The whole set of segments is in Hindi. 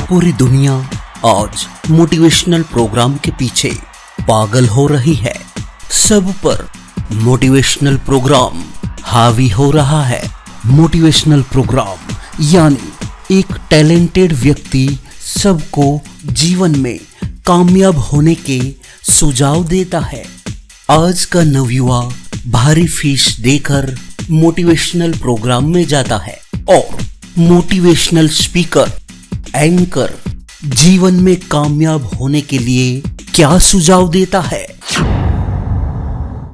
पूरी दुनिया आज मोटिवेशनल प्रोग्राम के पीछे पागल हो रही है। सब पर मोटिवेशनल प्रोग्राम हावी हो रहा है। मोटिवेशनल प्रोग्राम यानी एक टैलेंटेड व्यक्ति सबको जीवन में कामयाब होने के सुझाव देता है। आज का नवयुवा भारी फीस देकर मोटिवेशनल प्रोग्राम में जाता है और मोटिवेशनल स्पीकर, एंकर जीवन में कामयाब होने के लिए क्या सुझाव देता है।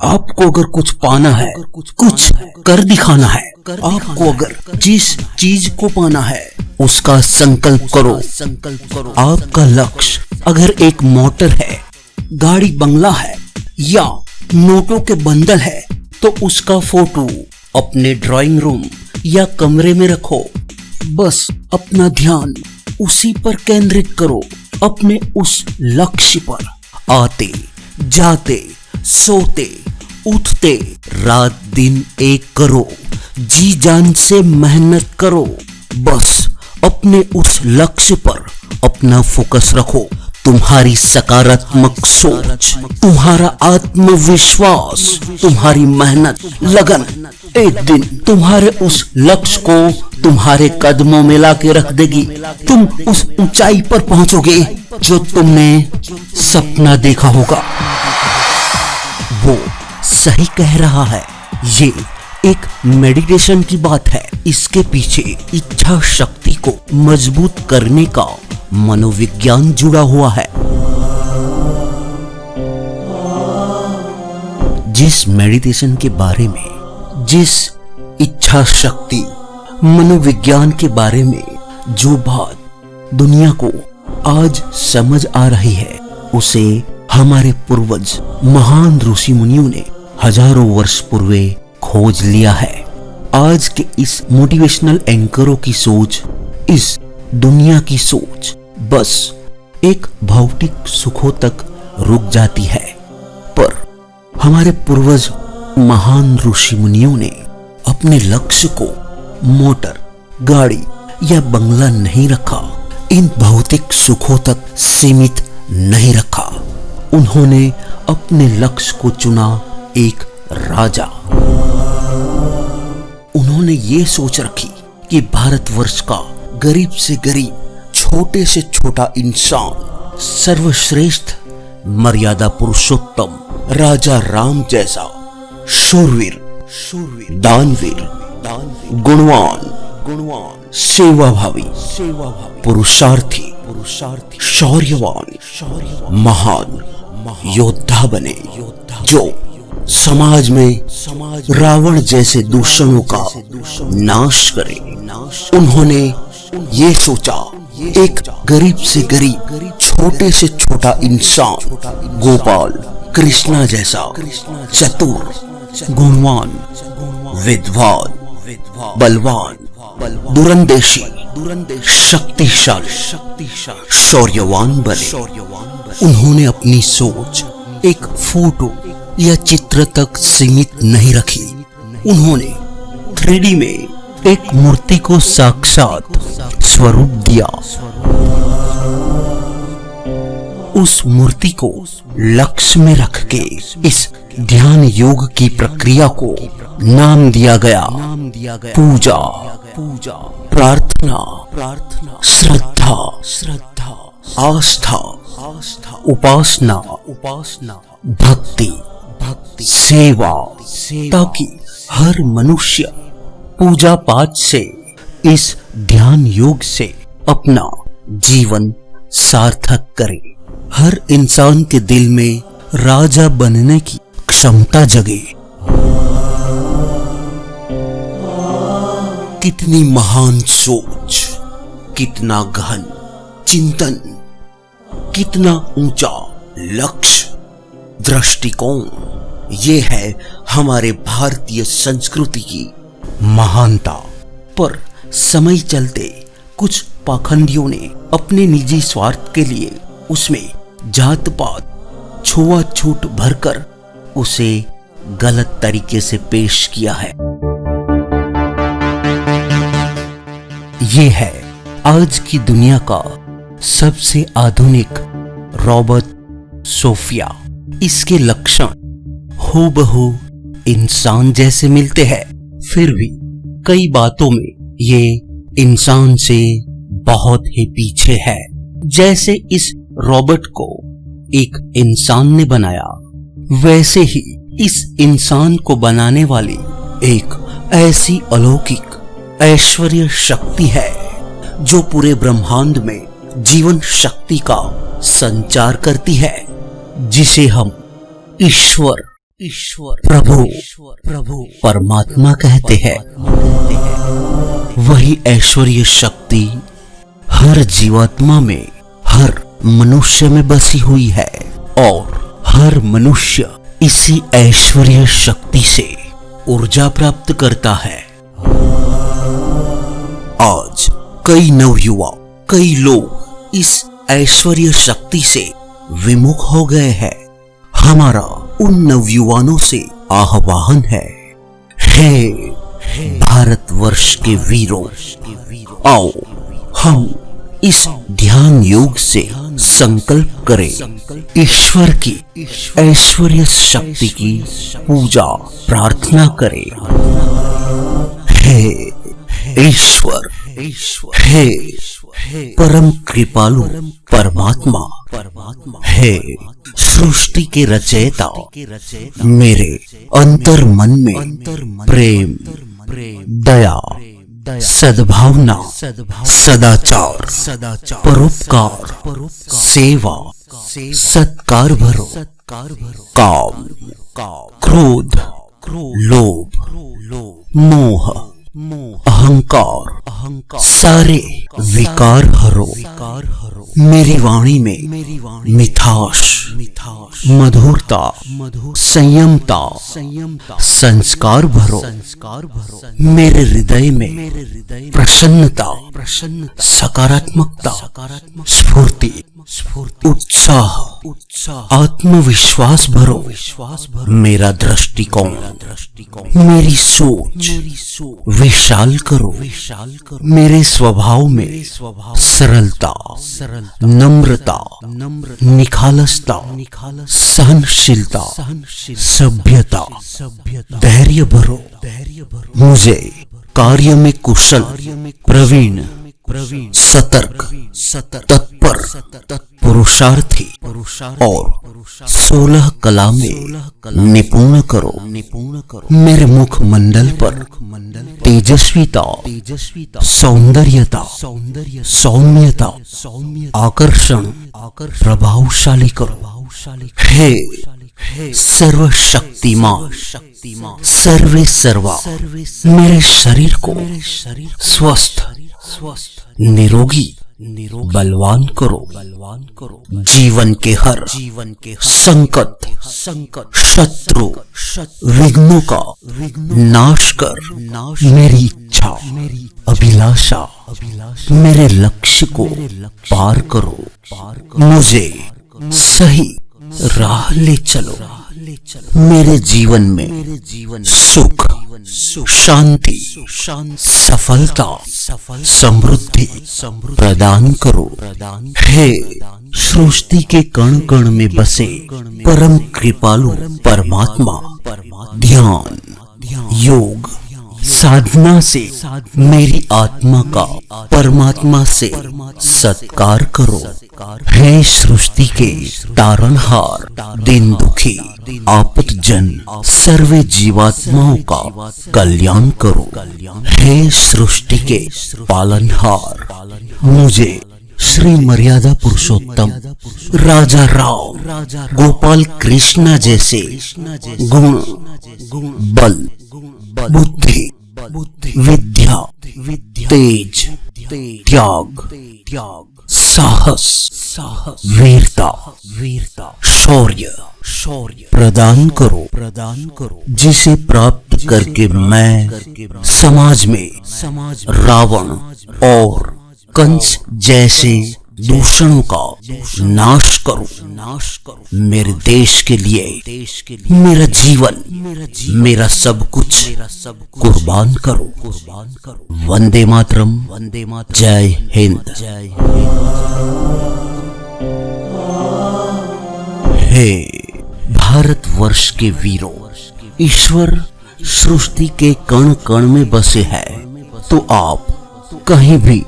आपको अगर कुछ पाना है, कुछ कर दिखाना है, आपको अगर जिस चीज को पाना है उसका संकल्प करो। आपका लक्ष्य अगर एक मोटर है, गाड़ी, बंगला है या नोटों के बंडल है तो उसका फोटो अपने ड्राइंग रूम या कमरे में रखो। बस अपना ध्यान उसी पर केंद्रित करो, अपने उस लक्ष्य पर। आते जाते सोते उठते रात दिन एक करो, जी जान से मेहनत करो। बस अपने उस लक्ष्य पर अपना फोकस रखो। तुम्हारी सकारात्मक सोच, तुम्हारा आत्मविश्वास, तुम्हारी मेहनत, लगन एक दिन तुम्हारे उस लक्ष्य को तुम्हारे कदमों में लाके रख देगी। तुम उस ऊंचाई पर पहुंचोगे जो तुमने सपना देखा होगा। वो सही कह रहा है। ये एक मेडिटेशन की बात है। इसके पीछे इच्छा शक्ति को मजबूत करने का मनोविज्ञान जुड़ा हुआ है। जिस मेडिटेशन के बारे में, जिस इच्छा शक्ति, मनोविज्ञान के बारे में जो बात दुनिया को आज समझ आ रही है, उसे हमारे पूर्वज महान ऋषि मुनियों ने हजारों वर्ष पूर्व खोज लिया है। आज के इस मोटिवेशनल एंकरों की सोच, इस दुनिया की सोच बस एक भौतिक सुखों तक रुक जाती है। पर हमारे पूर्वज महान ऋषि मुनियों ने अपने लक्ष्य को मोटर, गाड़ी या बंगला नहीं रखा, इन भौतिक सुखों तक सीमित नहीं रखा। उन्होंने अपने लक्ष्य को चुना एक राजा। उन्होंने ये सोच रखी कि भारतवर्ष का गरीब से गरीब, छोटे से छोटा इंसान सर्वश्रेष्ठ, मर्यादा पुरुषोत्तम राजा राम जैसा शूरवीर, दानवीर, गुणवान, सेवाभावी, पुरुषार्थी, शौर्यवान, महान योद्धा बने, जो समाज में रावण जैसे दूषणों का नाश करे। उन्होंने ये सोचा, एक गरीब से गरीब, छोटे से छोटा इंसान गोपाल कृष्णा जैसा चतुर, गुणवान, विद्वान, बलवान, दूरंदेशी, शक्तिशाली, शौर्यवान बने। उन्होंने अपनी सोच एक फोटो या चित्र तक सीमित नहीं रखी। उन्होंने 3D में एक मूर्ति को साक्षात स्वरूप दिया। उस मूर्ति को लक्ष्य में रख के इस ध्यान योग की प्रक्रिया को नाम दिया गया पूजा, प्रार्थना, श्रद्धा, आस्था, उपासना, भक्ति, सेवा, ताकि हर मनुष्य पूजा पाठ से, इस ध्यान योग से अपना जीवन सार्थक करे। हर इंसान के दिल में राजा बनने की क्षमता जगे। कितनी महान सोच, कितना गहन चिंतन, कितना ऊंचा लक्ष्य, दृष्टिकोण। ये है हमारे भारतीय संस्कृति की महानता। पर समय चलते कुछ पाखंडियों ने अपने निजी स्वार्थ के लिए उसमें जात पात, छुआछूत भरकर उसे गलत तरीके से पेश किया है। ये है आज की दुनिया का सबसे आधुनिक रोबोट सोफिया। इसके लक्षण हूबहू इंसान जैसे मिलते हैं, फिर भी कई बातों में ये इंसान से बहुत ही पीछे है। जैसे इस रोबोट को एक इंसान ने बनाया, वैसे ही इस इंसान को बनाने वाली एक ऐसी अलौकिक ऐश्वर्य शक्ति है जो पूरे ब्रह्मांड में जीवन शक्ति का संचार करती है, जिसे हम ईश्वर प्रभु परमात्मा कहते हैं। वही ऐश्वर्य शक्ति हर जीवात्मा में, हर मनुष्य में बसी हुई है और हर मनुष्य इसी ऐश्वर्य शक्ति से ऊर्जा प्राप्त करता है। आज कई नवयुवा, कई लोग इस ऐश्वर्य शक्ति से विमुख हो गए हैं। हमारा उन नवयुवानों से आह्वान है, हे भारतवर्ष के वीरों, आओ हम इस ध्यान योग से संकल्प करें, ईश्वर की ऐश्वर्य शक्ति की पूजा प्रार्थना करें। हे ईश्वर, हे परम कृपालु परमात्मा, हे सृष्टि के रचयिता, मेरे अंतर मन में प्रेम, दया, सद्भावना, सदाचार, परोपकार, सेवा, सत्कार भरो, काम, क्रोध, लोभ, मोह, अहंकार, सारे विकार हरो। मेरी वाणी में मिठास, मधुरता, संयमता, संस्कार भरो। मेरे हृदय में प्रसन्नता, सकारात्मकता, स्फूर्ति, उत्साह, आत्मविश्वास भरो। मेरा दृष्टिकोण, मेरी सोच विशाल करो। मेरे स्वभाव में सरलता, नम्रता, निखालसता, सहनशीलता, सभ्यता, धैर्य भरो। मुझे कार्य में कुशल, प्रवीण, सतर्क, तत्पर, पुरुषार्थी और 16 कला में निपुण करो। मेरे मुख मंडल पर तेजस्विता, सौंदर्यता, सौम्यता, आकर्षण प्रभावशाली करो। हे सर्वशक्तिमान, सर्वे सर्वा, मेरे शरीर को स्वस्थ, निरोगी, बलवान करो। जीवन के हर संकट, शत्रु, विघ्नों का नाश कर मेरी इच्छा, अभिलाषा, मेरे लक्ष्य को पार करो। मुझे सही राह ले चलो। मेरे जीवन में सुख, शांति, सफलता, समृद्धि प्रदान करो। हे सृष्टि के कण कण में बसे परम कृपालु परमात्मा, ध्यान, योग, साधना से मेरी आत्मा का परमात्मा से सत्कार करो। हे सृष्टि के तारणहार, दिन दुखी, आपतजन सर्वे जीवात्माओं का कल्याण करो। हे सृष्टि के पालनहार, मुझे श्री मर्यादा पुरुषोत्तम राजा राव गोपाल कृष्णा जैसे गुण, बल, बुद्धि, विद्या, तेज, त्याग, साहस, वीरता, शौर्य प्रदान करो, जिसे प्राप्त करके मैं समाज में रावण और कंस जैसे दूषणों का नाश करूं। मेरे देश के लिए मेरा जीवन, मेरा सब कुछ कुर्बान करो। वंदे मातरम, जय हिंद। हे भारतवर्ष के वीरों, ईश्वर सृष्टि के कण कण में बसे है, तो आप कहीं भी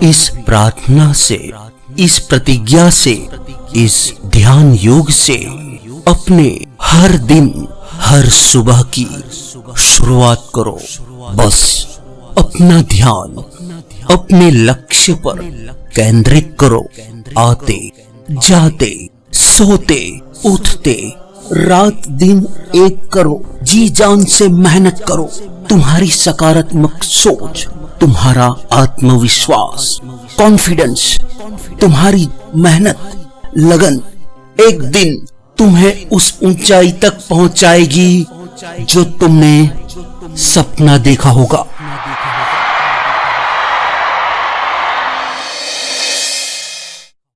इस प्रार्थना से, इस प्रतिज्ञा से, इस ध्यान योग से अपने हर दिन, हर सुबह की शुरुआत करो। बस अपना ध्यान अपने लक्ष्य पर केंद्रित करो। आते जाते, सोते उठते, रात दिन एक करो, जी जान से मेहनत करो। तुम्हारी सकारात्मक सोच, तुम्हारा आत्मविश्वास, कॉन्फिडेंस, तुम्हारी मेहनत, लगन एक दिन तुम्हें उस ऊंचाई तक पहुंचाएगी जो तुमने सपना देखा होगा।